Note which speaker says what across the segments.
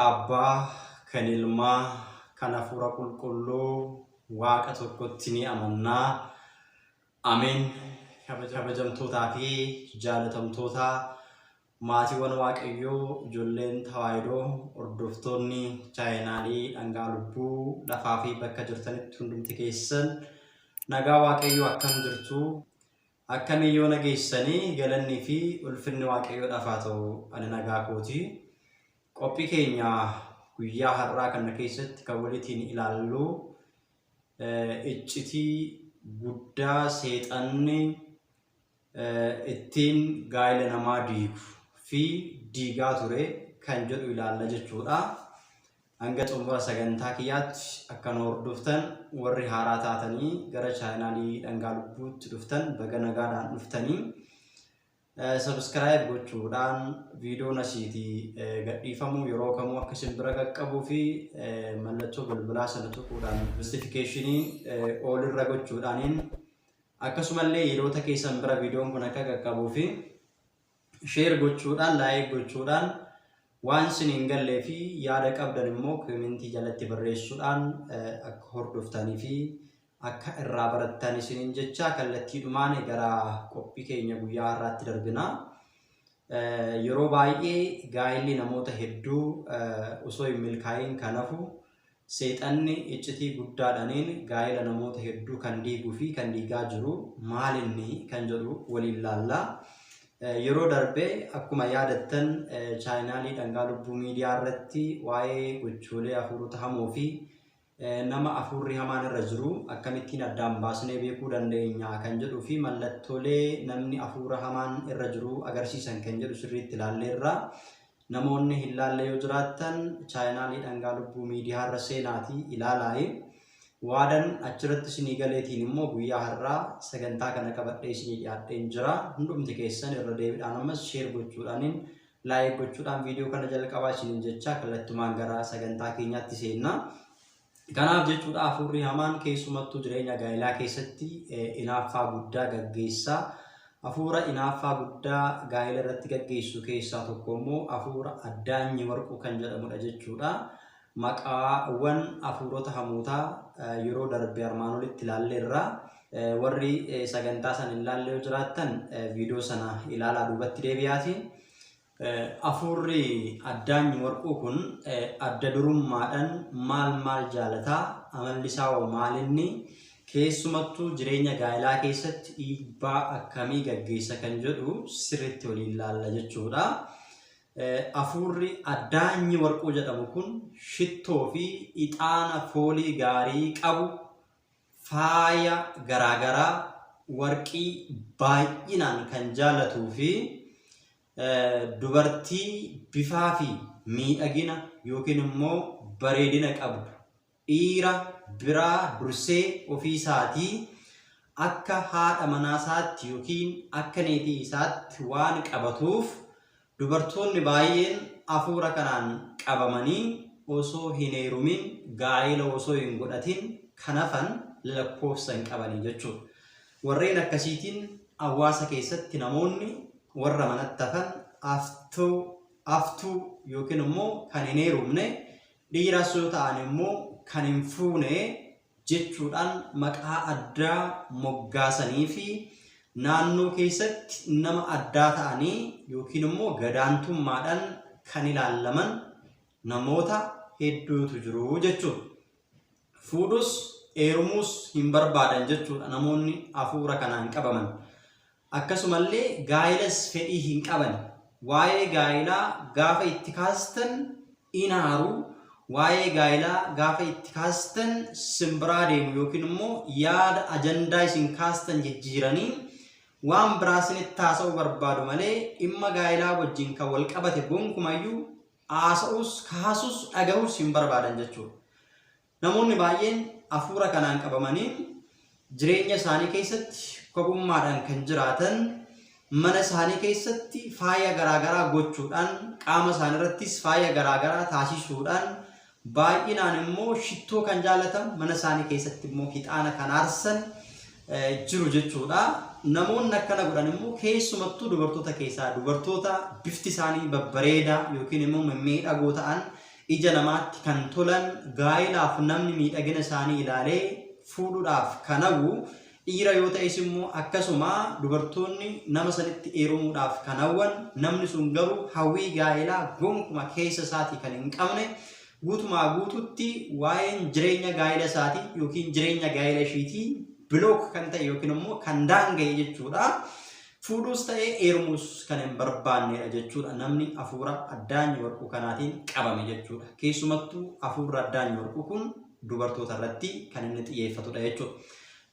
Speaker 1: Abbaa, kan Ilmaa, kan Hafuura Qulqulluu, Waaqa tokkotti ni amannaa. Ameen. Kabajamtootaa fi jaalatamtoota maatiiwwan Waaqayyoo, ijoolleen Tawaahidoo, hordoftoonni chaayinaalii Dhangaa Lubbuu lafaa fi bakka jirtanitti hundumti keessan nagaa Waaqayyoo akkam jirtu? Akkamiyyoo nageessanii galannii fi ulfinni Waaqayyoodhaaf haa ta'u ani nagaa kooti. Qophii keenya guyyaa har'aa kana keessatti kan walitiin ilaallu iccitii guddaa seexanni ittiin gaa'ela namaa diigu fi diigaa ture kan jedhu ilaalla jechuudha. Hanga xumura sagantaa kiyyaatti akka nu hordoftan warri haaraa taatanii gara chaayinaalii Dhangaa Lubbuutti dhuftan baga nagaadhaan dhuftanii subscribe gochuudhaan viidiyoon asiitii gadhiifamu yeroo kamuu akka isin bira qaqqabuu fi mallattoo bilbilaa sana tuquudhaan notificationii all irra gochuudhaaniin akkasumallee yeroota keessan bira viidiyoon kun akka qaqqabuu fi share gochuudhaan like gochuudhaan waan isin hin gallee fi yaada qabdan immoo komentii jalatti barreessuudhaan akka hordoftanii fi akka irraa barattan isiniin jecha kallattiidhumaan gara qophii keenya guyyaa har'aatti darbina. Yeroo baay'ee gaa'elli namoota hedduu osoo hin milkaa'in kan hafu seexanni iccitii guddaadhaaniin gaa'ela namoota hedduu kan diiguu fi kan diigaa jiru maal inni kan jedhu waliin laalla. Yeroo darbee akkuma yaadattan chaayinaalii Dhangaa Lubbuu miidiyaa irratti waa'ee gochoolee hafuurota hamoo fi nama hafuurri hamaan irra jiru akkamittiin addaan baasnee beekuu dandeenya kan jedhuu fi mallattoolee namni hafuura hamaan irra jiru agarsiisan kan jedhu sirriitti ilaalleerra. Namoonni hin laalle yoo jiraattan chaayinaalii Dhangaa Lubbuu miidiyaa irra seenaatii ilaalaa. Waadan achirratti isinii galeetiin immoo guyyaa har'aa sagantaa kana qabadhee isinii dhiyaadheen jira. Hundumti keessan irra deebiidhaan ammas share gochuudhaaniin like gochuudhaan viidiyoo kana jalqabaa isiniin jecha kallattumaan gara sagantaa keenyaatti seenna. Kanaaf jechuudha hafuurri hamaan keessumattuu jireenya gaa'elaa keessatti inaaffaa guddaa gaggeessaa. Hafuura inaaffaa guddaa gaa'ela irratti gaggeessu keessaa tokko immoo hafuura addaanyi warquu kan jedhamudha jechuudha. Maqaawwan hafuurota hamootaa yeroo darbe armaan olitti ilaalleerra. Warri sagantaa sana hin ilaalle yoo jiraattan viidiyoo sana ilaalaa duubatti deebi'aati. Hafuurri addaanyi warquu kun adda durummaadhaan maal jaalataa, amalli isaa maalinni, keessumattuu jireenya gaa'elaa keessatti dhiibbaa akkamii gaggeessa kan jedhu sirriitti waliin ilaalla jechuudha. Hafuurri addaanyi warquu jedhamu kun shittoo fi ixaana foolii gaarii qabu, faaya garaagaraa warqii baay'inaan kan jaalatuu fi dubartii bifaa fi miidhagina yookiin immoo bareedina qabdu dhiira biraa dursee ofii isaatii akka haadha manaa isaatti yookiin akka neetii isaatti waan qabatuuf dubartoonni baay'een hafuura kanaan qabamanii osoo hin heerumin gaa'ela osoo hin godhatin kan hafan lakkoofsa hin qabanii jechuudha. Warreen akkasiitiin hawaasa keessatti namoonni warra manatti hafan aftuu yookiin immoo kan hin heerumne dhiiras yoo ta'an immoo kan hin fuune jechuudhaan maqaa addaa moggaasanii fi naannoo keessatti nama addaa ta'anii yookiin immoo gadaantummaadhaan kan ilaalaman namoota hedduutu jiru jechuudha. Fuudhus heerumuus hin barbaadan jechuudha namoonni hafuura kanaan qabaman. Akkasumallee gaa'elas fedhii hin qaban. Waa'ee gaa'elaa gaafa itti kaastan inaaru, waa'ee gaa'elaa gaafa itti kaastan simbiraa deemu yookiin immoo yaada ajandaa isin kaastan jijjiiranii waan biraa isinitti haasa'uu barbaadu malee dhimma gaa'elaa wajjin kan wal qabate gonkumayyuu haasa'uus kaasuus dhaga'uus hin barbaadan jechuudha. Namoonni baay'een hafuura kanaan qabamanii jireenya isaanii keessatti kopummaadhaan kan jiraatan, mana isaanii keessatti faaya garaagaraa gochuudhaan, qaama isaanii irrattis faaya garaagaraa taasisuudhaan, baay'inaan immoo shittoo kan jaalatan, mana isaanii keessatti immoo hixaana kan aarsan jiru jechuudha. Namoonni akkana godhan immoo keessumattuu dubartoota keessaa dubartoota bifti isaanii babbareedaa yookiin immoo miidhagoo ta'an ija namaatti kan tolan gaa'ilaaf namni miidhagina isaanii ilaalee fuudhuudhaaf kan hawwu dhiira yoo ta'es immoo akkasuma dubartoonni nama sanitti heerumuudhaaf kan hawwan namni sun garuu hawwii gaa'ilaa gonkumaa keessa isaatii kan hin qabne guutumaa guututti waa'een jireenya gaa'ila isaatii yookiin jireenya gaa'ila ishiitii bilook kan ta'e yookiin immoo kan daanga'e jechuudha. Fuudhuus ta'ee heerumuus kan hin barbaannedha jechuudha. Namni hafuura addaanyi warquu kanaatiin qabame jechuudha. Keessumattuu hafuurri addaanyi warquu kun dubartoota irratti kan inni xiyyeeffatudha jechuudha.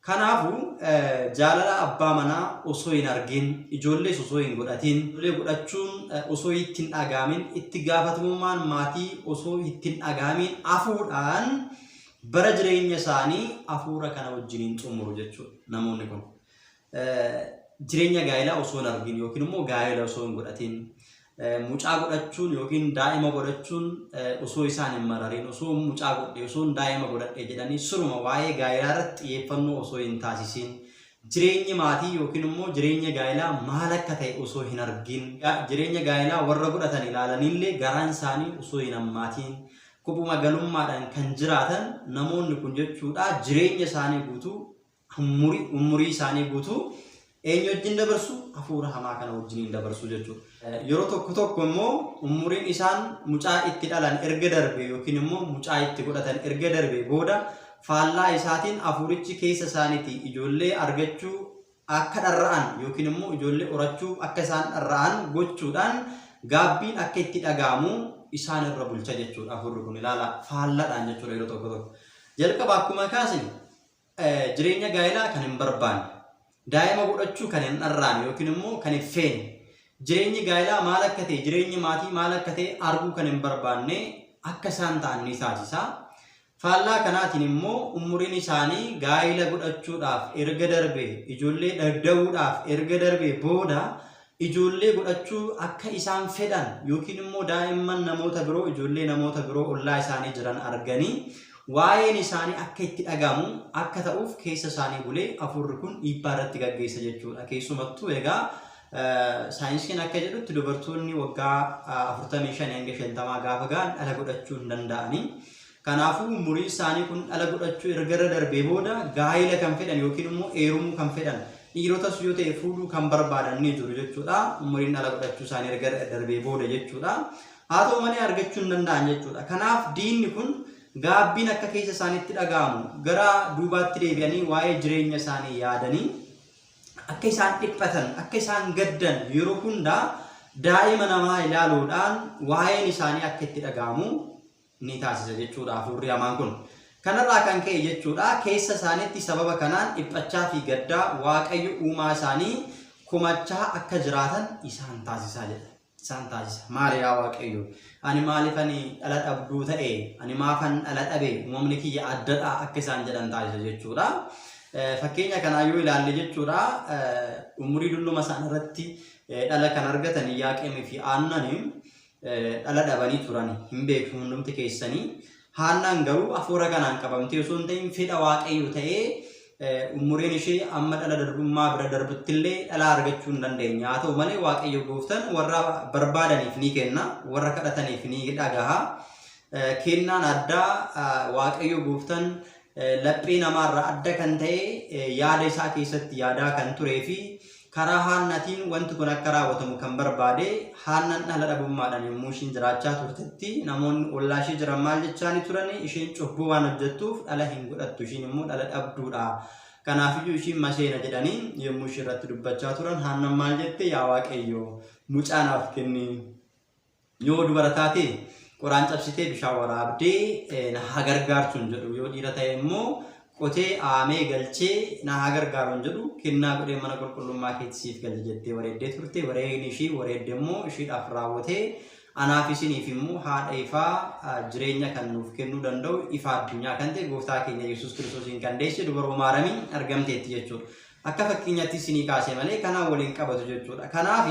Speaker 1: Kanaafuu jaalala abbaa manaa osoo hin argin, ijoollees osoo hin godhatin, ijoollee godhachuun osoo itti hin dhagaamin, itti gaafatamummaan maatii osoo itti hin dhagaamin hafuudhaan bara jireenya isaanii hafuura kana wajjiniin xumuru jechuudha. Namoonni kun jireenya gaa'ilaa osoo hin argin yookiin immoo gaa'ila osoo hin godhatin, mucaa godhachuun yookiin daa'ima godhachuun osoo isaan hin mararin, osoo mucaa godhe, osoo daa'ima godhadhe jedhanii suruma waa'ee gaa'ilaa irratti xiyyeeffannoo osoo hin taasisin, jireenyi maatii yookiin immoo jireenya gaa'ilaa maal akka ta'e osoo hin argin, jireenya gaa'ilaa warra godhatan ilaalanillee garaan isaanii osoo hin hammaatiin, kopuma galummaadhaan kan jiraatan namoonni kun jechuudha. Jireenya isaanii guutuu, umurii isaanii guutuu eenyu wajjin dabarsu? Hafuura hamaa kana wajjin dabarsu jechuudha. Yeroo tokko tokko immoo umuriin isaan mucaa itti dhalan erga darbe yookiin immoo mucaa itti godhatan erga darbe booda faallaa isaatiin hafuurichi keessa isaaniitii ijoollee argachuu akka dharra'an yookiin immoo ijoollee horachuu akka isaan dharra'an gochuudhaan gaabbiin akka itti dhaga'amu isaan irra bulcha jechuudha. Hafuurri kun ilaala faallaadhaan jechuudha. Yeroo tokko tokko jalqaba akkuma kaasne jireenya gaa'ilaa kan hin barbaanne, daa'ima godhachuu kan hin dharraane yookiin immoo kan hin feene, jireenyi gaa'ilaa maal akka ta'e, jireenyi maatii maal akka ta'e arguu kan hin barbaanne akka isaan ta'an ni taasisa. Faallaa kanaatiin immoo umuriin isaanii gaa'ila godhachuudhaaf erga darbe, ijoollee dagda'uudhaaf erga darbe booda ijoollee godhachuu akka isaan fedhan yookiin immoo daa'imman namoota biroo, ijoollee namoota biroo ollaa isaanii jiran arganii waa'een isaanii akka itti dhagahamu akka ta'uuf keessa isaanii bulee hafuurri kun dhiibbaa irratti gaggeessa jechuudha. Keessumattuu egaa saayinsiin akka jedhutti dubartoonni waggaa 45 hanga 50 gaafa ga'an dhala godhachuu hin danda'ani. Kanaafuu umurii isaanii kun dhala godhachuu erga darbee booda gaa'ila kan fedhan yookiin immoo heerumuu kan fedhan, dhiirotas yoo ta'e fuudhuu kan barbaadan ni jiru jechuudha. Umuriin dhala godhachuu isaanii erga darbee booda jechuudha. Haa ta'u malee argachuu hin danda'an jechuudha. Kanaaf diinni kun gaabbiin akka keessa isaaniitti dhaga'amu gara duubaatti deebi'anii waa'ee jireenya isaanii yaadanii akka isaan dhiphatan, akka isaan gaddan yeroo hundaa daa'ima namaa ilaaluudhaan waa'een isaanii akka itti dhaga'amu ni taasisa jechuudha hafuurri hamaan kun. Kanarraa kan ka'e jechuudha keessa isaaniitti sababa kanaan dhiphachaa fi gaddaa Waaqayyo uumaa isaanii komachaa akka jiraatan isaan taasisaa jedha. Isaan taasisa. Maali yaa Waaqayyo? Ani maaliifani dhala dhabduu ta'e? Ani maafan dhala dhabe? Uumamni kiyya addadha akka isaan jedhan taasisa jechuudha. Fakkeenya kanaa yoo ilaalle jechuudha umurii dulluma isaan irratti dhala kan argatan Yaaqeemii fi Haannaan dhala dhabanii turan hin beeku hundumti keessanii. Haannaan garuu hafuura kanaan qabamtee osoo hin ta'in fedha Waaqayyo ta'ee umuriin ishee amma dhala darbummaa bira darbuttillee dhala argachuu hin dandeenye. Haa ta'u malee Waaqayyo gooftaan warra barbaadaniif ni kenna, warra kadhataniif ni dhagaha. Kennaan addaa Waaqayyo gooftaan laphee namaarraa adda kan ta'e yaada isaa keessatti yaadaa kan turee fi karaa Haannaatiin wanti kun akka raawwatamu kan barbaade Haannaan dhala dhabummaadhaan yommuu ishiin jiraachaa turtetti namoonni ollaa ishee jiran maal jechaa turan? Isheen cubbuu waan hojjettuuf dhala hin godhattu, isheen immoo dhala dhabduudha. Kanaafiyyuu ishiin maseena jedhanii yommuu ishee irratti dubbachaa turan Haannaan maal jette? Yaa Waaqayyo mucaa naaf kenni, yoo dubara taate qoraan cabsitee bishaan waraabdee na haa gargaartu jedhu, yoo dhiira ta'e immoo qotee aamee galchee na haa gargaaru jedhu kennaa godhee mana qulqullummaa keessiif galche jettee wareeddee turte. Wareegni ishii wareedde immoo ishiidhaaf raawwatee anaaf isiniif immoo haadha ifaa jireenya kan nuuf kennuu danda'u ifa addunyaa kan ta'e gooftaa keenya Yesuus Kiristoosiin kan deesse dubara maaramiin argamteetti jechuudha. Akka fakkeenyaatti isinii kaase malee kanaan waliin qabatu jechuudha. Kanaaf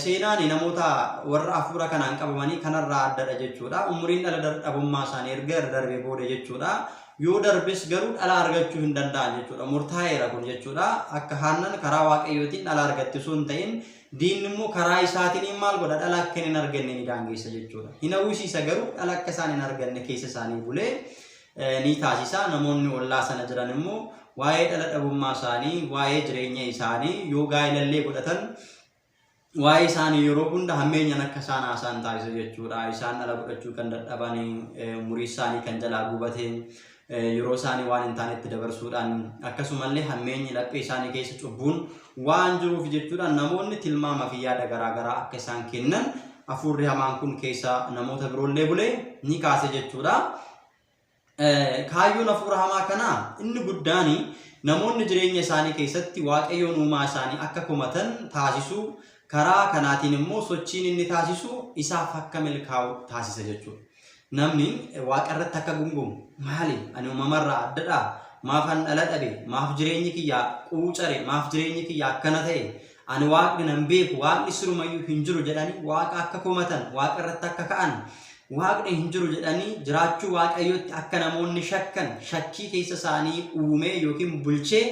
Speaker 1: seenaan namoota warra hafuura kanaan qabamanii kanarraa addadha jechuudha. Umuriin dhala dhabummaa isaanii erga darbee booda jechuudha. Yoo darbes garuu dhala argachuu hin danda'an jechuudha. Murtaa'eera kun jechuudha. Akka Haannaan karaa Waaqayyootiin dhala argatte osoo hin ta'in diinni immoo karaa isaatiin maal godha dhala akka hin arganne ni daangeessa jechuudha. Hin hawwisiisa garuu dhala akka isaan hin arganne keessa isaanii bulee ni taasisa. Namoonni ollaa sana jiran immoo waa'ee dhala dhabummaa isaanii, waa'ee jireenya isaanii yoo gaa'elallee godhatan waa'ee isaanii yeroo hunda hammeenyaan akka isaan haasaan taasisa jechuudha. Isaan dhala godhachuu kan dadhaban, umurii isaanii kan jalaa gubate, yeroo isaanii waan hin taanetti dabarsuudhaan akkasumallee hammeenyi laphee isaanii keessa cubbuun waan jiruuf jechuudhaan namoonni tilmaama fi yaada garaagaraa akka isaan kennan hafuurri hamaan kun keessa namoota biroollee bulee ni kaase jechuudha. Kaayyoon hafuura hamaa kanaa inni guddaan namoonni jireenya isaanii keessatti waaqayyoon uumaa isaanii akka komatan taasisuu, karaa kanaatiin immoo sochiin inni taasisu isaaf akka milkaa'u taasisa jechuudha. Namni waaqa irratti akka gungumu maali? Ani uumamarraa addadha. Maafan dhala dhabe? Maaf jireenyi kiyyaa quucare? Maaf jireenyi kiyyaa akkana ta'e? Ani waaqni nan beeku, waaqni sirumayyuu hin jiru jedhanii waaqa akka komatan, waaqa irratti akka ka'an, waaqni hin jiru jedhanii jiraachuu waaqayyootti akka namoonni shakkan, shakkii keessa isaanii uumee yookiin bulchee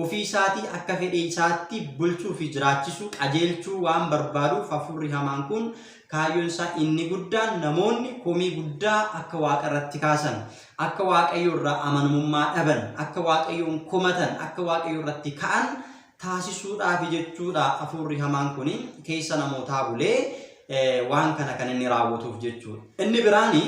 Speaker 1: ofii isaatii akka fedhii isaatti bulchuu fi jiraachisuu qajeelchuu waan barbaaduuf hafuurri hamaan kun kaayyoon isaa inni guddaan namoonni komii guddaa akka waaqa irratti kaasan, akka waaqayyo irraa amanamummaa dhaban, akka waaqayyoon komatan, akka waaqayyo irratti ka'an taasisuudhaaf jechuudha. Hafuurri hamaan kun keessa namootaa bulee waan kana kan inni raawwatuuf jechuudha. Inni biraani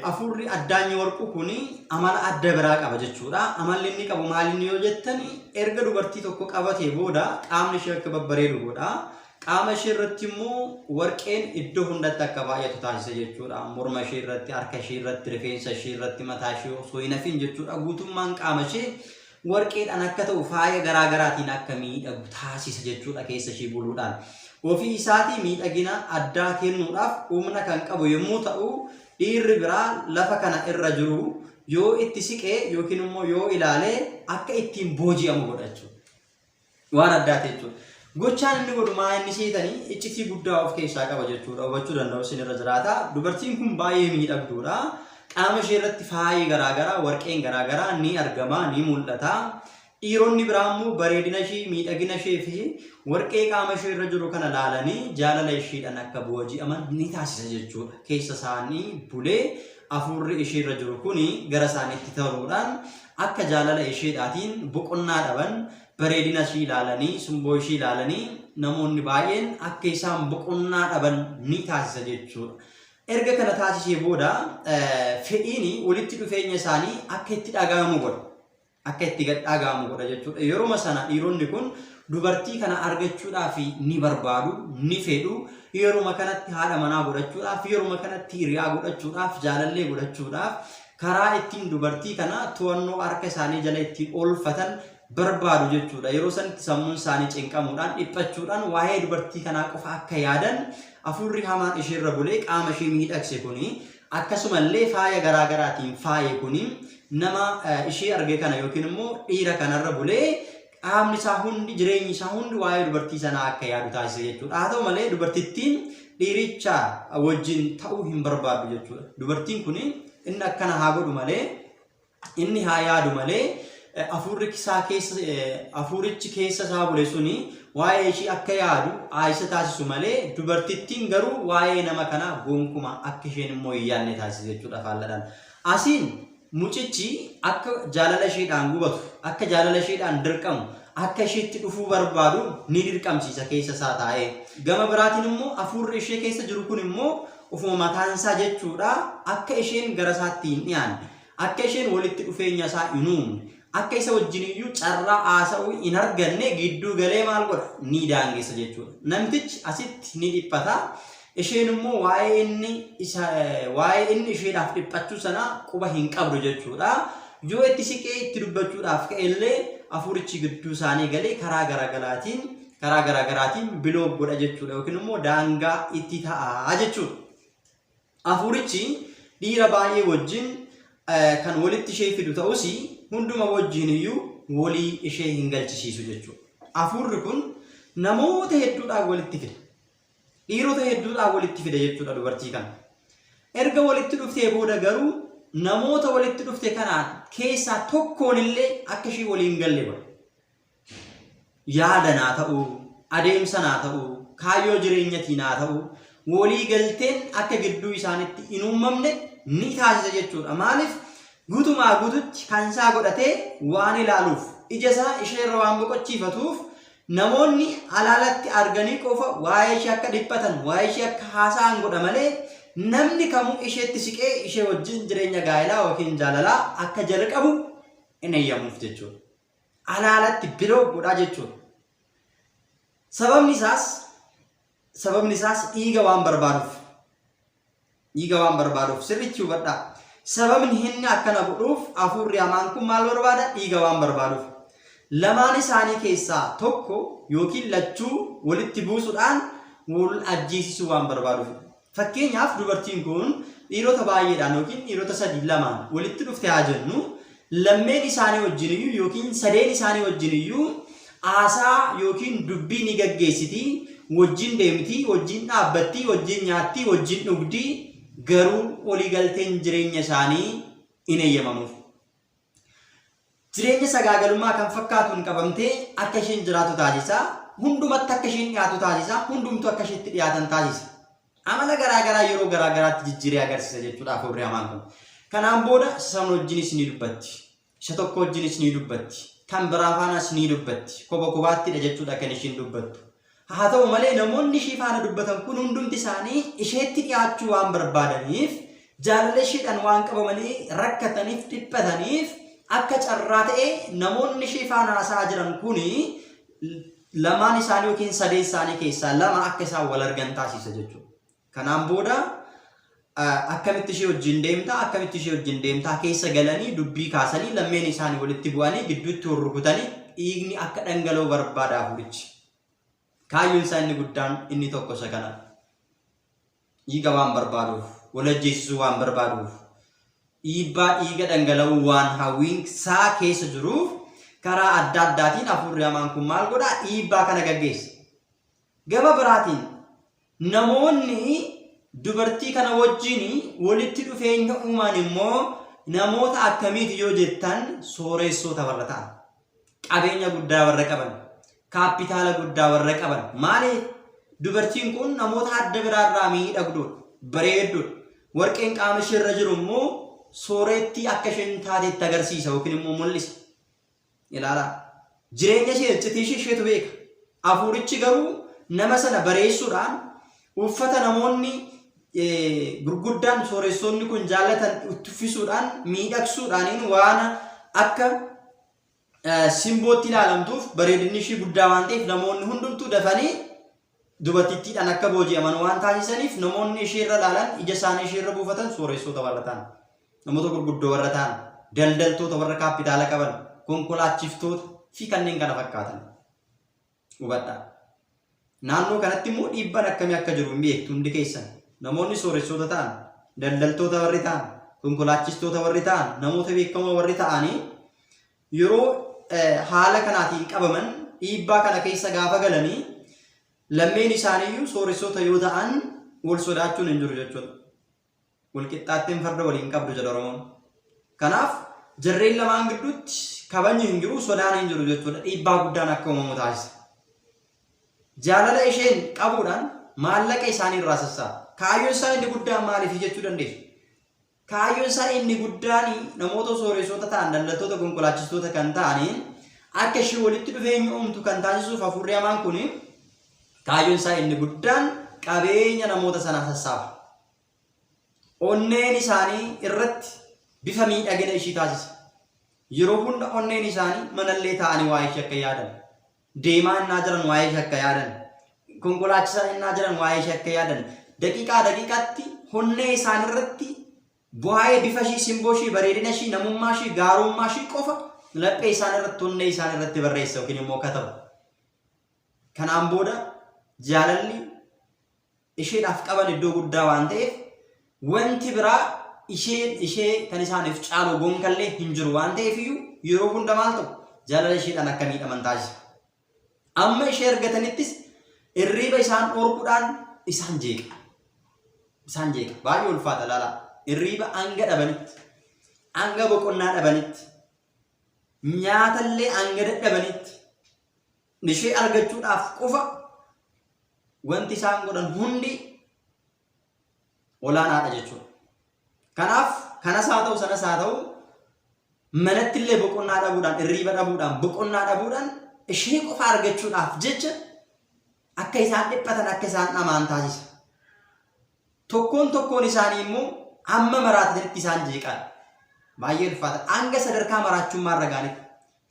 Speaker 1: hafuurri addaanyi warquu kun amala adda biraa qaba jechuudha. Amalli inni qabu maali inni yoo jettan, erga dubartii tokko qabatee booda qaamni ishee akka babbareedu godha. Qaama ishee irratti immoo warqeen iddoo hundatti akka baay'atu taasisa jechuudha. Morma ishee irratti, harka ishee irratti, rifeensa ishee irratti, mataa ishee osoo hin hafin jechuudha. Guutummaan qaama ishee warqeedhaan akka ta'u faaya garaagaraatiin akka miidhagu taasisa jechuudha keessa ishee buluudhaan. Ofii isaatii miidhagina addaa kennuudhaaf humna kan qabu yommuu ta'u, dhiirri biraa lafa kana irra jiru yoo itti siqee yookiin immoo yoo ilaalee akka ittiin booji'amu godha jechuudha. Waan addaati jechuudha. Gochaan inni godhu maa inni seetanii iccitii guddaa of keessaa qaba jechuudha. Hubachuu danda'u isin irra jiraata. Dubartiin kun baay'ee miidhagduudha. Qaama ishee irratti faayi garaagaraa, warqeen garaagaraa ni argama, ni mul'ata. Dhiironni biraa immoo bareedina ishee, miidhagina ishee fi warqee qaama ishee irra jiru kana laalanii jaalala isheedhaan akka booji'aman ni taasisa jechuudha. Keessa isaanii bulee hafuurri ishee irra jiru kuni gara isaaniitti ta'uudhaan akka jaalala isheedhaatiin boqonnaa dhaban, bareedina ishee ilaalanii, simboo ishee ilaalanii namoonni baay'een akka isaan boqonnaa dhaban ni taasisa jechuudha. Erga kana taasisee booda fedhiin walitti dhufeenya isaanii akka itti dhagahamu godha. Akka itti dhagahamu godha jechuudha. Yeroo sana dhiironni kun dubartii kana argachuudhaaf ni barbaadu, ni fedhu. Yeroo kanatti haadha manaa godhachuudhaaf, yeroo kanatti hiriyaa godhachuudhaaf, jaalallee godhachuudhaaf karaa ittiin dubartii kana to'annoo harka isaanii jala ittiin oolfatan barbaadu jechuudha. Yeroo sanatti sammuun isaanii cinqamuudhaan, dhiphachuudhaan waa'ee dubartii kanaa qofa akka yaadan hafuurri hamaan ishee irra bulee qaama ishee miidhagse kuni akkasumallee faaya garaagaraatiin faaye kuni nama ishee arge kana yookiin immoo dhiira kanarra bulee qaamni isaa hundi, jireenyi isaa hundi waa'ee dubartii sanaa akka yaadu taasisa jechuudha. Haa ta'u malee dubartittiin dhiiricha wajjin ta'uu hin barbaadu jechuudha. Dubartiin kun inni akkana haa godhu malee, inni haa yaadu malee hafuurichi keessa isaa bule suni waa'ee ishee akka yaadu isa taasisu malee dubartittiin garuu waa'ee nama kanaa gonkumaa akka isheen immoo hin yaadne taasisa jechuudha faalladhaan. Asiin mucichi akka jaalala isheedhaan gubatu, akka jaalala isheedhaan dirqamu, akka isheetti dhufuu barbaadu ni dirqamsiisa keessa isaa taa'ee. Gama biraatiin immoo hafuurri ishee keessa jiru kun immoo ofuma mataan isaa jechuudha akka isheen gara isaatti hin dhiyaanne, akka isheen walitti dhufeenya isaa hin uumne, akka isa wajjin iyyuu carraa haasa'uu hin arganne gidduu galee maal godha? Ni daangessa jechuudha. Namtichi asitti ni dhiphata. Isheen immoo waa'ee inni isheedhaaf dhiphachuu sana quba hin qabdu jechuudha. Yoo itti siqee itti dubbachuudhaaf ka'ellee hafuurichi gidduu isaanii galee karaa garaagaraatiin biloo godha jechuudha. Yookiin immoo daangaa itti ta'a jechuudha. Hafuurichi dhiira baay'ee wajjin kan walitti ishee fidu ta'us hunduma wajjin iyyuu walii ishee hin galchisiisu jechuudha. Hafuurri kun namoota hedduudhaan walitti fida. Dhiirota hedduudhaan walitti fida jechuudha dubartii kana. Erga walitti dhuftee booda garuu namoota walitti dhufte kanaan keessaa tokkoon illee akka ishee waliin galle godha. Yaadanaa ta'uu, adeemsa naa ta'u kaayyoo jireenyatii naa ta'u walii galteen akka gidduu isaanitti hin uumamne ni taasisa jechuudha. Maaliif guutumaa guututti kan isaa godhatee waan ilaaluuf ija isaa isheerra waan boqochiifatuuf namoonni alaalatti arganii qofa waa'ee ishee akka dhiphatan waa'ee ishee akka haasa'an godha malee namni kamuu isheetti siqee ishee wajjin jireenya gaa'elaa yookiin jaalalaa akka jalqabu hin eeyyamuuf jechuudha. Alaalatti biroo godhaa jechuudha. Sababni isaas dhiiga waan barbaaduuf sirriitti hubadhaa. Sababni inni akkana godhuuf hafuurri hamaan kun maal barbaada? Dhiiga waan barbaaduuf. Lamaan isaanii keessaa tokko yookiin lachuu walitti buusuudhaan wal ajjeesisuu waan barbaaduuf. Fakkeenyaaf dubartiin kun dhiirota baay'eedhaan yookiin dhiirota 2 walitti dhufte haa jennu lammeen isaanii wajjiniyyuu yookiin sadeen isaanii wajjiniyyuu haasaa yookiin dubbii ni gaggeessiti, wajjin deemti, wajjin dhaabbatti, wajjin nyaatti, wajjin dhugdi, garuu waliigalteen jireenya isaanii hin eeyyamamuuf. Jireenya sagaagalummaa kan fakkaatuun qabamtee akka isheen jiraatu taasisa, hundumatti akka isheen dhiyaatu taasisa, hundumtu akka isheetti dhiyaatan taasisa. Amala garaagaraa yeroo garaagaraatti jijjiiree agarsiisa jechuudha hafuurri hamaan kun. Kanaan booda isa wajjinis ni dubbatti, isa tokko wajjinis ni dubbatti, kan biraa faanas ni dubbatti, kophaa-kophaatti jechuudha kan isheen dubbattu. Haa ta'u malee namoonni ishee faana dubbatan kun hundumti isaanii isheetti dhiyaachuu waan barbaadaniif jaalala isheedhaan waan qabamanii rakkataniif dhiphataniif akka carraa ta'ee namoonni ishee faana haasa'aa jiran kuni lamaan isaanii yookiin sadeen isaanii keessaa lama akka isaan wal argan taasisa jechuudha. Kanaan booda akkamitti ishee wajjin deemtaa keessa galanii dubbii kaasanii lammeen isaanii walitti bu'anii gidduutti wal rukutanii dhiigni akka dhangala'u barbaada hafuurichi. Kaayyoon isaa inni guddaan inni tokko isa kana. Dhiiga waan barbaaduuf, wal ajjeesisuu waan barbaaduuf, dhiibbaa dhiiga dhangala'uu waan hawwiinsaa keessa jiruuf karaa adda addaatiin hafuurri hamaan kun maal godhaa? Dhiibbaa kana gaggeessa. Gama biraatiin namoonni dubartii kana wajjin walitti dhufeenya uuman immoo namoota akkamiiti yoo jettan sooressoota warra ta'an, qabeenya guddaa warra qaban, kaapitaala guddaa warra qaban. Maaliif dubartiin kun namoota adda biraarraa miidhagduudha, bareedduudha. Warqeen qaama isheerra jiru immoo sooretti akka isheen taatetti agarsiisa yookiin immoo mul'isa. Ilaalaa jireenya ishee iccitii isheetu beeka. Hafuurichi garuu nama sana bareessuudhaan uffata namoonni gurguddaan sooressoonni kun jaallatan uffisuudhaan miidhagsuudhaan waan akka simbootti ilaalamtuuf bareedinni ishee guddaa waan ta'eef namoonni hundumtuu dafanii dubartittiidhaan akka booji'aman waan taasisaniif namoonni isheerra ilaalan ija isaanii isheerra buufatan sooressoota warra ta'an, namoota gurguddoo warra ta'an, daldaltoota warra kaapitaala qaban, konkolaachiftoota fi kanneen kana fakkaatan. Hubadhaa. Naannoo kanatti immoo dhiibbaan akkamii akka jiru hin beektu hundi keessan. Namoonni sooressoota ta'an, daldaltoota warri ta'an, konkolaachistoota warri ta'an, namoota beekamoo warri ta'anii yeroo haala kanaatiin qabaman dhiibbaa kana keessa gaafa galanii lammeen isaaniiyyuu sooressoota yoo ta'an wal sodaachuun hin jiru jechuudha. Wal qixxaatteen farda waliin qabdu jedha Oromoon. Kanaaf jarreen lamaan gidduutti kabajni hin jiru, sodaan hin jiru jechuudha. Dhiibbaa guddaan akka uumamu taasisa. Jaalala isheen qabuudhaan maallaqa isaanii irraa sassaaba. Kaayyoon isaa inni guddaan maaliif jechuu dandeessu? Kaayyoon isaa inni guddaan namoota sooressoota ta'an, daldaltoota, konkolaachistoota kan ta'aniin akka ishee walitti dhufeenya uumtu kan taasisuuf hafuurri hamaan kun kaayyoon isaa inni guddaan qabeenya namoota sanaa sassaaba. Onneen isaanii irratti bifa miidhagina ishii taasisa. Yeroo hunda onneen isaanii manallee ta'anii waa'ee ishee akka yaadan, deemaa innaa jiran waa'ee ishee akka yaadan, konkolaachisaa innaa jiran waa'ee ishee akka yaadan, daqiiqaatti onnee isaanii irratti waa'ee bifa ishii, simboo ishii, bareedina ishii, namummaa ishii, gaarummaa ishii qofa laphee isaanii irratti, onnee isaanii irratti barreessa yookiin immoo kataba. Kanaan booda jaalalli isheedhaaf qaban iddoo guddaa waan ta'eef wanti biraa ishee kan isaaniif caalu gonkallee hin jiru waan ta'eef iyyuu yeroo hunda maal ta'u jaalala isheedhaan akka miidhaman taasisa. Amma ishee argatanittis irriiba isaan dhorkuudhaan isaan jeeqa. Baay'ee ulfaata laalaa. Irriiba hanga dhabanitti, hanga boqonnaa dhabanitti, nyaatallee hanga dadhabanitti ishee argachuudhaaf qofa wanti isaan godhan hundi olaanaadha jechuudha. Kanaaf kanas haa ta'u sanas haa ta'u manatti illee boqonnaa dhabuudhaan irriiba dhabuudhaan boqonnaa dhabuudhaan ishee qofa argachuudhaaf jecha akka isaan dhiphatan akka isaan dhamaan taasisa. Tokkoon isaanii immoo amma maraatanitti isaan jeeqan baay'ee ulfaata. Hanga sadarkaa maraachummaarra gaanitti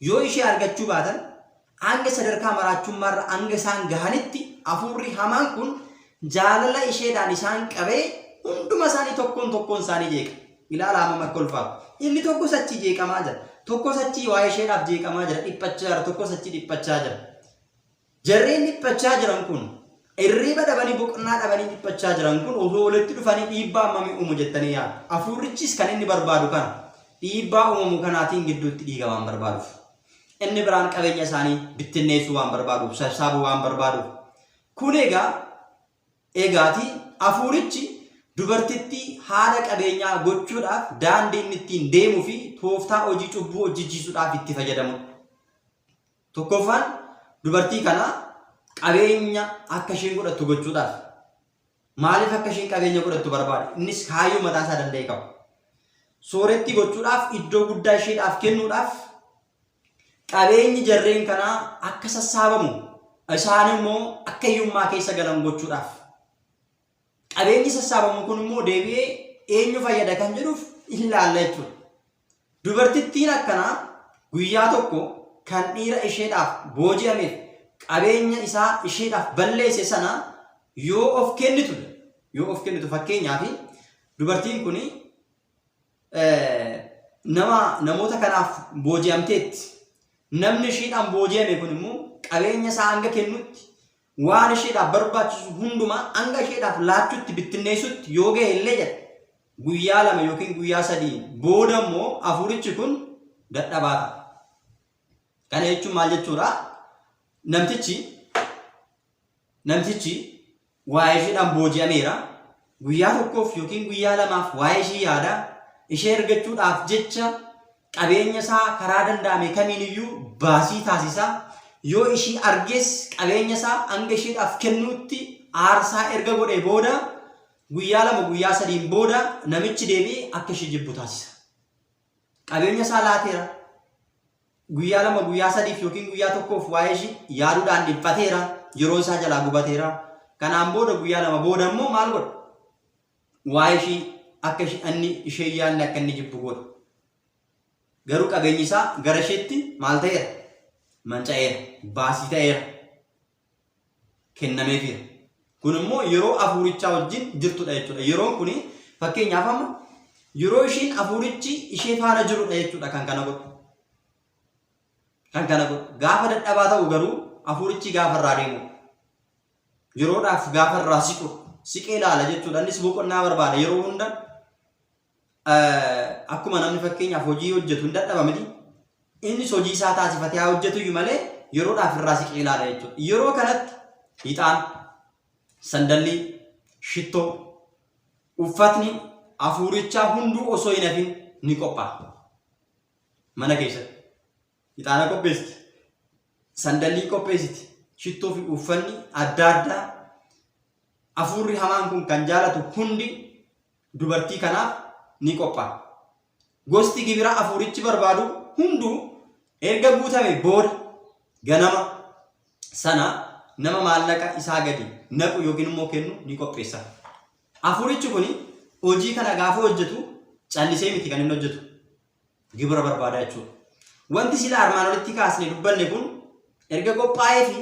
Speaker 1: yoo ishee argachuu baatan hanga sadarkaa maraachummaarra hanga isaan gahanitti hafuurri hamaan kun jaalala isheedhaan isaan qabee hunduma isaanii tokkoon isaanii jeeqa. Ilaalaa amma akka ulfaatu. Inni tokko sachi jeeqamaa jira. Tokko sachi waa'ee isheedhaaf jeeqamaa jira. Dhiphachaa jira. Tokko sachi dhiphachaa jira. Jarreen dhiphachaa jiran kun irriiba dhabanii boqonnaa dhabanii dhiphachaa jiran kun osoo walitti dhufanii dhiibbaa hammamii uumu jettanii yaadu. Hafuurrichis kan inni barbaadu kana dhiibbaa uumamu kanaatiin gidduutti dhiiga waan barbaaduuf. Inni biraan qabeenya isaanii bittinneessuu waan barbaaduuf, sassaabuu waan barbaaduuf. Kun egaati hafuurichi dubartittii haadha qabeenyaa gochuudhaaf daandii inni ittiin deemuu fi tooftaa hojii cubbuu hojjechiisuudhaaf itti fayyadamu. Tokkoffaan dubartii kana qabeenya akka isheen godhattu gochuudhaaf. Maaliif akka isheen qabeenya godhattu barbaada? Innis kaayyoo mataa isaa danda'e qaba. Sooretti gochuudhaaf, iddoo guddaa isheedhaaf kennuudhaaf, qabeenyi jarreen kanaa akka sassaabamu, isaan immoo akka hiyyummaa keessa galan gochuudhaaf. Qabeenyi sassaabamu kun immoo deebi'ee eenyu fayyada kan jedhuuf ilaalla jechuudha. Dubartittiin akkanaa guyyaa tokko kan dhiira isheedhaaf booji'ameef qabeenya isaa isheedhaaf balleesse sana yoo of kennitu fakkeenyaaf dubartiin kun namoota kanaaf booji'amteetti. Namni isheedhaan booji'ame kun immoo qabeenya isaa hanga kennutti waan isheedhaaf barbaachisu hundumaa hanga isheedhaaf laachuutti bittinneessutti yoo ga'e illee jedha guyyaa 2 yookiin guyyaa 3 booda immoo hafuurichi kun dadhabaa ta'a. Kana jechuun maal jechuudha? Namtichi waa'ee isheedhaan booji'ameera. Guyyaa tokkoof yookiin guyyaa 2 waa'ee ishee yaada. Ishee argachuudhaaf jecha qabeenya isaa karaa danda'ame kamiiniyyuu baasii taasisa. Yoo ishii argees qabeenya isaa hanga isheedhaaf kennuutti aarsaa erga godhee booda guyyaa 2 guyyaa 3 booda namichi deebi'ee akka ishee jibbu taasisa. Qabeenya isaa laateera. Guyyaa 2 guyyaa 3 yookiin guyyaa tokkoof waa'ee ishii yaaduudhaan dhiphateera. Yeroo isaa jalaa gubateera. Kanaan booda guyyaa 2 booda immoo maal godha? Waa'ee ishii akka ishee yaadne akka inni jibbu godha. Garuu qabeenyi isaa gara isheetti maal ta'eera? Manca'eera, baasii ta'eera, kennameefira. Kun immoo yeroo hafuurichaa wajjin jirtudha jechuudha. Yeroon kun fakkeenyaaf amma yeroo ishiin hafuurichi ishee faana jirudha jechuudha kan kana godhu. Gaafa dadhabaa ta'u garuu hafuurichi gaafa irraa deemu. Yeroodhaaf gaafa irraa siqee ilaala jechuudha. Innis boqonnaa barbaada yeroo hunda. Akkuma namni fakkeenyaaf hojii hojjetu hin dadhaba miti. Innis hojii isaa taasifatee haa hojjetuyyuu malee yeroodhaaf irraa siqee ilaala jechuudha. Yeroo kanatti ixaan, sandalli, shittoo, uffatni hafuurichaa hunduu osoo hin hafin ni qophaa'a. Mana keessatti ixaana qopheessiti, sandallii qopheessiti, shittoo fi uffanni adda addaa hafuurri hamaan kun kan jaalatu hundi dubartii kanaaf ni qophaa'a. Gosti gibiraa hafuurichi barbaadu hunduu erga guutame booda ganama sana nama maallaqa isaa gadi naqu yookiin immoo kennu ni qopheessa. Hafuurichi kun hojii kana gaafa hojjetu callisee miti kan inni hojjetu. Gibira barbaada jechuudha. Wanti sila armaan olitti kaasnee dubbanne kun erga qophaa'ee fi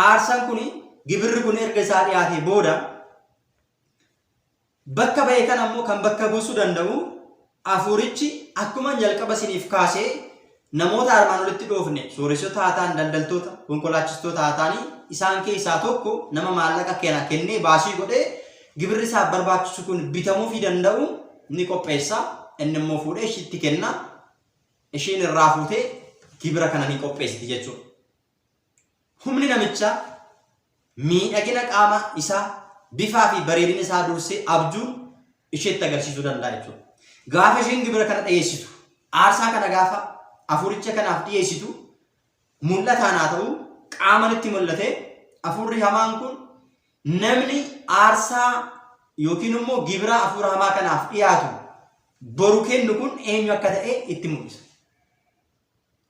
Speaker 1: aarsaan kun gibirri kun erga isaa dhiyaatee booda bakka ba'e kan ammoo kan bakka buusuu danda'u hafuurichi akkuma jalqaba isiniif kaasee namoota armaan olitti dhoofne sooressota haa ta'an, daldaltoota, konkolaachistoota haa ta'anii isaan keessaa tokko nama maallaqa kennee baasii godhee gibirri isaaf barbaachisu kun bitamuufii danda'u ni qopheessa. Inni immoo fuudhee ishiitti kenna. Ishiin irraa fuutee gibira kana ni qopheessiti jechuudha. Humni namichaa miidhagina qaama isaa bifaa fi bareedina isaa dursee abjuun isheetti agarsiisuu danda'a jechuudha. Gaafa ishiin gibira kana dhiyeessitu, aarsaa kana gaafa hafuuricha kanaaf dhiyeessitu, mul'ataan haa ta'u qaamanitti mul'ate hafuurri hamaan kun namni aarsaa yookiin immoo gibira hafuura hamaa kanaaf dhiyaatu boru kennu kun eenyu akka ta'e itti mul'isa.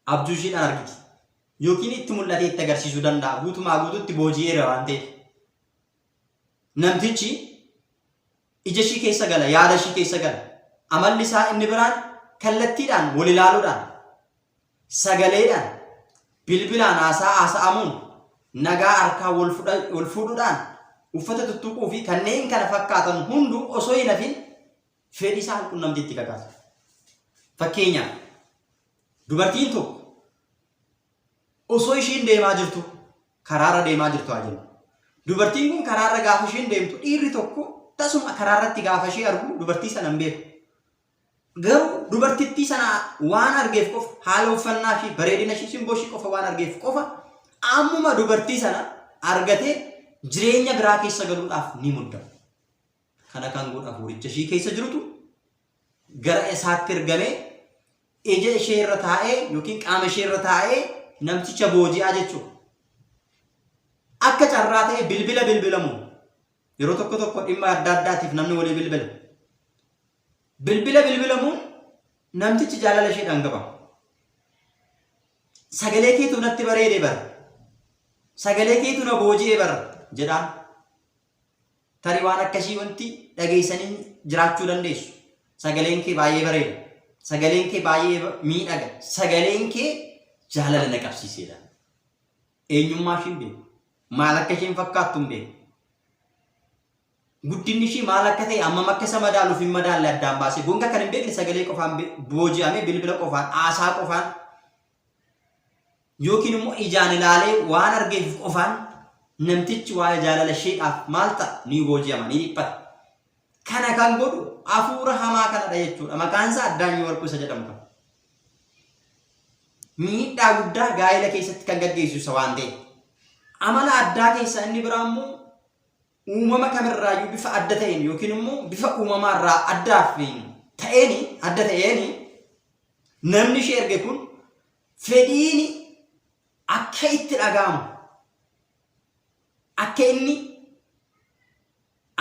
Speaker 1: Abjuu isheedhaan argiti. Yookiin itti mul'atee itti agarsiisuu danda'a. Guutumaa guutuutti booji'eera waan ta'eef. Namtichi ija ishii keessa gala, yaada ishii keessa gala. Amalli isaa inni biraan kallattiidhaan wal ilaaluudhaan, sagaleedhaan, bilbilaan haasa'amuun, nagaa harkaa wal fuudhuudhaan, uffata tuttuquu fi kanneen kana fakkaatan hunduu osoo hin hafin fedhii isaa quunnamtiitti kakaasa. Fakkeenyaaf dubartiin tokko osoo ishiin deemaa jirtu karaarra deemaa jirtu haa jennu. Dubartiin kun karaarra gaafa ishiin deemtu dhiirri tokko tasuma karaarratti gaafa ishee argu dubartii sana hin beeku. Garuu dubartittii sana waan argeef qofa haala uffannaa fi bareedina ishii simboo ishii qofa waan argeef qofa ammuma dubartii sana argatee jireenya biraa keessa galuudhaaf ni muddama. Kana kan godhu hafuuricha ishii keessa jirutu gara isaatti ergamee ija ishee irra taa'ee yookiin qaama ishee irra taa'ee namticha booji'aa jechuudha. Akka carraa ta'e bilbilamu yeroo tokko dhimma adda addaatiif namni walii bilbila. Bilbilamuun namtichi jaalala isheedhaan qaba. Sagalee keetu natti bareede bara. Sagalee keetu na booji'ee bara jedhaan. Tarii waan akkasii wanti dhageessanii jiraachuu dandeessu. Sagaleen kee baay'ee bareeda. Sagaleen kee baay'ee miidhaga. Sagaleen kee jaalala na qabsiiseedha. Eenyummaa ishee beeku. Maal akka isheen fakkaattu hin beeku. Guddinni ishee maal akka ta'e hammam akka isa madaaluuf hin madaalle addaan baasee gonga kan hin beekne sagalee qofaan booji'amee bilbila qofaan haasaa qofaan yookiin immoo ijaan ilaalee waan argeef qofaan namtichi waa'ee jaalala isheedhaaf maal ta'a ni booji'ama ni dhiphata. Kana kan godhu hafuura hamaa kanadha jechuudha. Maqaan isaa Addaanyii Warquu isa jedhamu kana. Miidhaa guddaa gaa'ela keessatti kan gaggeessu waan ta'eef. Amala addaa keessaa inni biraa immoo uumama kamirraayyuu bifa adda ta'een yookiin immoo bifa uumamaarraa adda ta'een namni ishee erge kun fedhiin akka itti dhaga'amu akka inni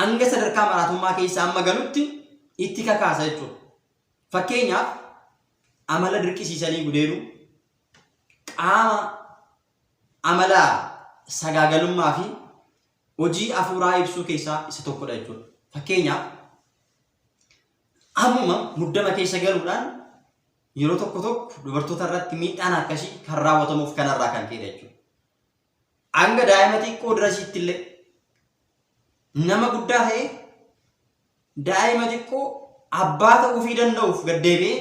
Speaker 1: hanga sadarkaa maraatummaa keessaa amma galutti itti kakaasa jechuudha. Fakkeenyaaf amala dirqisiisanii gudeeru qaama amala sagaagalummaa fi hojii hafuuraa ibsuu keessaa isa tokkodha jechuudha. Fakkeenyaaf ammuma muddama keessa galuudhaan yeroo tokko dubartoota irratti miidhaan akkasii kan raawwatamuuf kanarraa kan ka'e jechuudha. Hanga daa'ima xiqqoo dirasiitti illee nama guddaa ta'e daa'ima xiqqoo abbaa ta'uufii danda'uuf gaddeebi'ee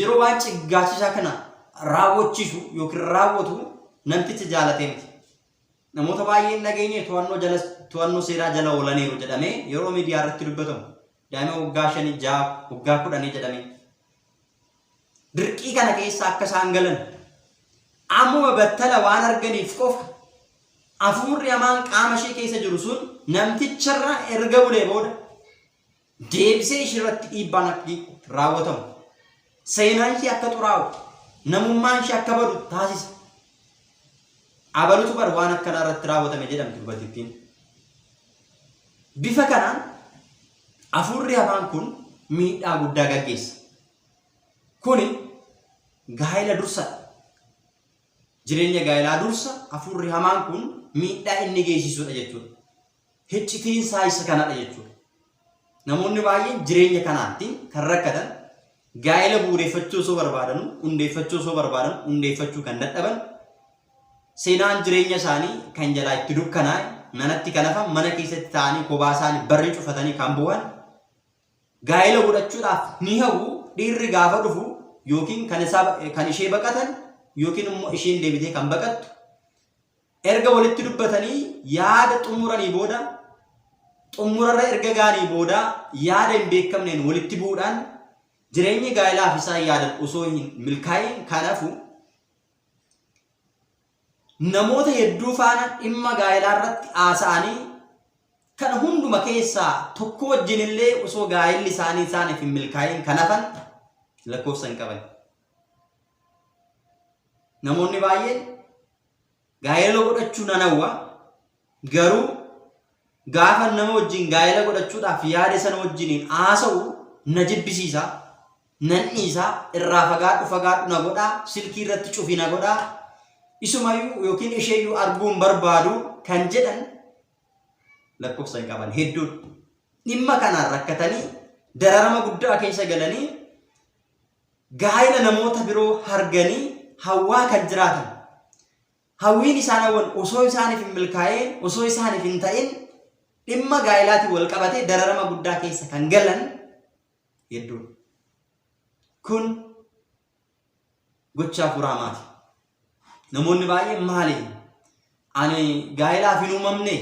Speaker 1: yeroo waan ciggaachisaa kana raawwachiisu yookiin raawwatu namtichi jaalatee miti. Namoota baay'een nageenye to'annoo seeraa jala oolaniiru jedhamee yeroo miidiyaa irratti dubbatamu daa'ima waggaa 5, 6, waggaa 10 jedhamee dirqii kana keessa akka isaan galan ammuma battala waan arganiif qofa hafuurri hamaan qaama ishee keessa jiru sun namticharraa erga bulee booda deebisee ishee irratti dhiibbaan akka raawwatamu seenaan ishee akka xuraa'u namummaan ishee akka badu taasisa. Abalutu bar waan akkanaa irratti raawwatame jedhamti dubartittiin. Bifa kanaan hafuurri hamaan kun miidhaa guddaa gaggeessa. Kuni gaa'ela dursa. Jireenya gaa'elaa dursa hafuurri hamaan kun miidhaa inni geessisudha jechuudha. Hiccitiinsaa isa kanadha jechuudha. Namoonni baay'een jireenya kanaatti kan rakkatan gaa'ela bu'uureffachuu osoo barbaadan, hundeeffachuu kan dadhaban seenaan jireenya isaanii kan jalaa itti dukkanaa'e manatti kan hafan mana keessatti ta'anii kophaa isaanii barri cufatanii kan bu'an gaa'ela godhachuudhaaf ni hawwu dhiirri gaafa dhufu yookiin kan ishee baqatan yookiin immoo isheen deebitee kan baqattu erga walitti dubbatanii yaada xumurarra erga gaanii booda yaada hin beekamneen walitti bu'uudhaan jireenya gaa'elaaf isaan yaadan osoo hin milkaa'in kan hafu namoota hedduu faana dhimma gaa'elaa irratti haasa'anii kan hunduma keessaa tokko wajjin illee osoo gaa'elli isaaniif hin milkaa'in kan hafan lakkoofsa hin qaban. Namoonni baay'een gaa'ela godhachuu nan hawwa garuu gaafa nama wajjin gaa'ela godhachuudhaaf yaada sana wajjiniin haasa'u na jibbisiisa, nan dhiisa, irraa fagaadhu na godhaa, silkii irratti cufi na godhaa, isumayyuu yookiin isheeyyuu arguun barbaadu kan jedhan lakkoofsa hin qaban hedduudha. Dhimma kanaan rakkatanii dararama guddaa keessa galanii gaa'ela namoota biroo harganii hawwaa kan jiraatan. Hawwiin isaaniiwwan osoo isaaniif hin milkaa'in, osoo isaaniif hin ta'in dhimma gaa'elaatiin wal qabatee dararama guddaa keessa kan galan hedduudha. Kun gocha hafuuraa maati? Namoonni baay'een maali? Ani gaa'elaaf hin uumamne,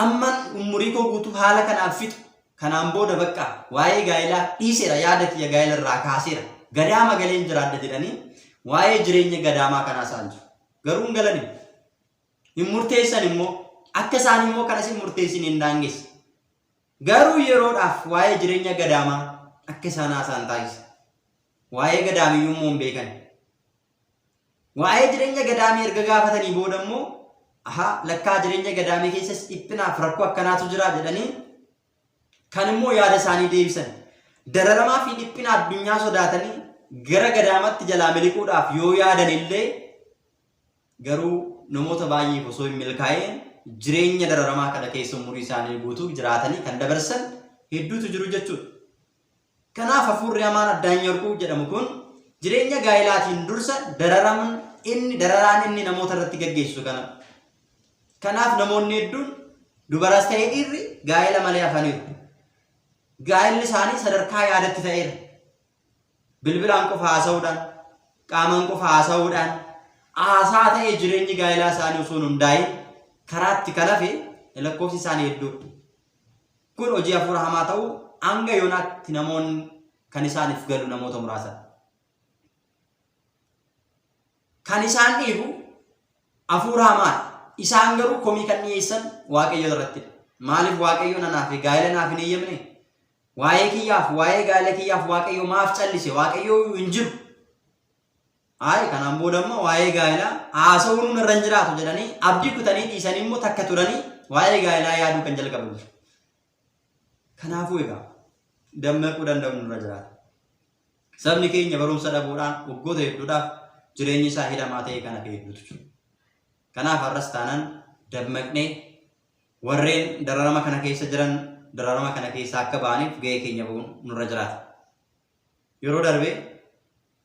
Speaker 1: amman umurii koo guutuu haala kanaaf fixu, kanaan booda bakka waa'ee gaa'elaa dhiiseera, yaada kiyya gaa'ela irraa kaaseera, gadaama galeen jiraadha jedhanii waa'ee jireenya gadaamaa kanaa isaan jiru. Garuu hin galani. Hin murteessan immoo akka isaan immoo kanas hin murteessin hin daangessa. Garuu yeroodhaaf waa'ee jireenya gadaamaa akka isaan haasa'an taasisa. Waa'ee gadaamiyyuu immoo hin beekan. Waa'ee jireenya gadaamii erga gaafatanii booda immoo lakkaa jireenya gadaamii keessas dhiphinaaf rakkoo akkanaatu jira jedhanii kan immoo yaada isaanii deebisan. Dararamaa fi dhiphina addunyaa sodaatanii gara gadaamatti jalaa miliquudhaaf yoo yaadan illee garuu namoota baay'eef osoo hin milkaa'in jireenya dararamaa kana keessa umurii isaanii guutuu jiraatanii kan dabarsan hedduutu jiru jechuudha. Kanaaf hafuurri hamaan addaan yorquu jedhamu kun jireenya gaa'elaatiin dursa dararaan inni namoota irratti gaggeessu kana. Kanaaf namoonni hedduun dubaras ta'ee dhiirri gaa'ela malee hafaniiru. Gaa'elli isaanii sadarkaa yaadatti ta'eera. Bilbilaan qofa haasa'uudhaan, qaamaan qofa haasa'uudhaan, haasaa ta'ee jireenyi gaa'elaa isaanii osoo hin hundaa'in karaatti kan hafe lakkoofsi isaanii hedduudha. Kun hojii hafuura hamaa ta'uu hanga yoonaatti namoonni kan isaaniif galu namoota muraasa. Kan isaan dhiibu hafuura hamaadha. Isaan garuu komii kan dhiyeessan Waaqayyo irratti. Maaliif Waaqayyo nanaaf gaa'ela naaf hin eeyyamne? Waa'ee kiyyaaf, waa'ee gaa'ela kiyyaaf Waaqayyo maaf callise? Waaqayyo hin jiru. Kanaan booda immoo waa'ee gaa'elaa haasa'uun irra hin jiraatu jedhanii abdii kutanii dhiisanii immoo takka turanii waa'ee gaa'elaa yaaduu kan jalqaban. Kanaafuu egaa dammaquu danda'u nurra jiraata. Sabni keenya barumsa dhabuudhaan waggoota hedduudhaaf jireenyi isaa hidhamaa ta'e kana hedduutu jiru. Kanaaf har'as taanaan dammaqnee warreen dararama kana keessa jiran dararama kana keessa akka ba'aniif ga'ee keenya ba'uun nurra jiraata. Yeroo darbee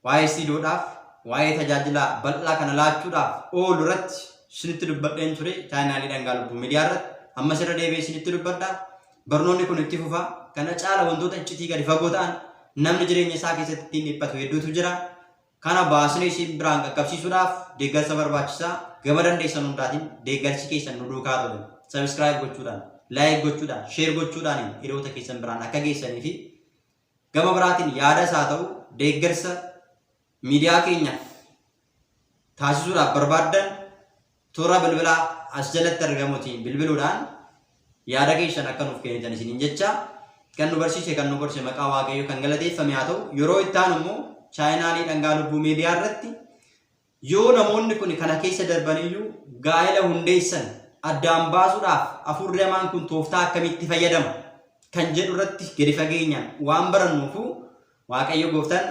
Speaker 1: waa'ee siidoodhaaf, waa'ee tajaajila bal'aa kana laachuudhaaf oolu irratti isinitti dubbadheen ture chaanaalii Dhangaa Lubbuu miidiyaa irratti. Ammas irra deebi'ee isinitti dubbadhaa. Barnoonni kun itti fufa. Kana caala wantoota iccitii gadi fagoo ta'an namni jireenya isaa keessatti ittiin dhiphatu hedduutu jira. Kana baasnee isin biraan qaqqabsiisuudhaaf deeggarsa barbaachisaa gama dandeessan hundaatiin deeggarsi keessan nu duukaa ta'u. Subscribe gochuudhaan, like gochuudhaan, share gochuudhaan hiriyoota keessan biraan akka geessanii fi gama biraatiin yaada isaa ta'u deeggarsa miidiyaa keenya taasisuudhaaf barbaaddan toora bilbilaa as jalatti argamuutiin bilbiluudhaan yaada keessan akka nuuf kennitan isiniin jecha kan nu barsiise kan nu gorse maqaa Waaqayyoo kan galateeffame haa ta'u. Yeroo itti aanu immoo chaanaalii Dhangaa Lubbuu miidiyaa irratti yoo namoonni kun kana keessa darbaniyyuu gaa'ela hundeessan addaan baasuudhaaf hafuurri hamaan kun tooftaa akkamitti fayyadama kan jedhu irratti gadi fageenyaan waan barannuufu Waaqayyo gooftaan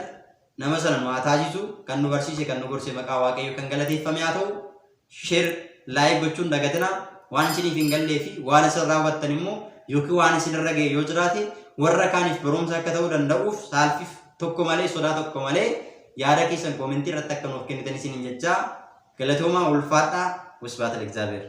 Speaker 1: nama sana nu haa taasisu. Kan nu barsiise kan nu gorse maqaa Waaqayyoo kan galateeffame haa ta'u. Share, like gochuun dagatinaa. Waan isiniif hin gallee fi waan isin raawwattan immoo yookiin waan isin irra ga'e yoo jiraate warra kaaniif barumsa akka ta'uu danda'uuf saalfiif tokko malee sodaa tokko malee yaada keessan koomentii irratti akka nuuf kennitan isiniin jechaa galatoomaa ulfaadhaa wasbaata Egzaabeer.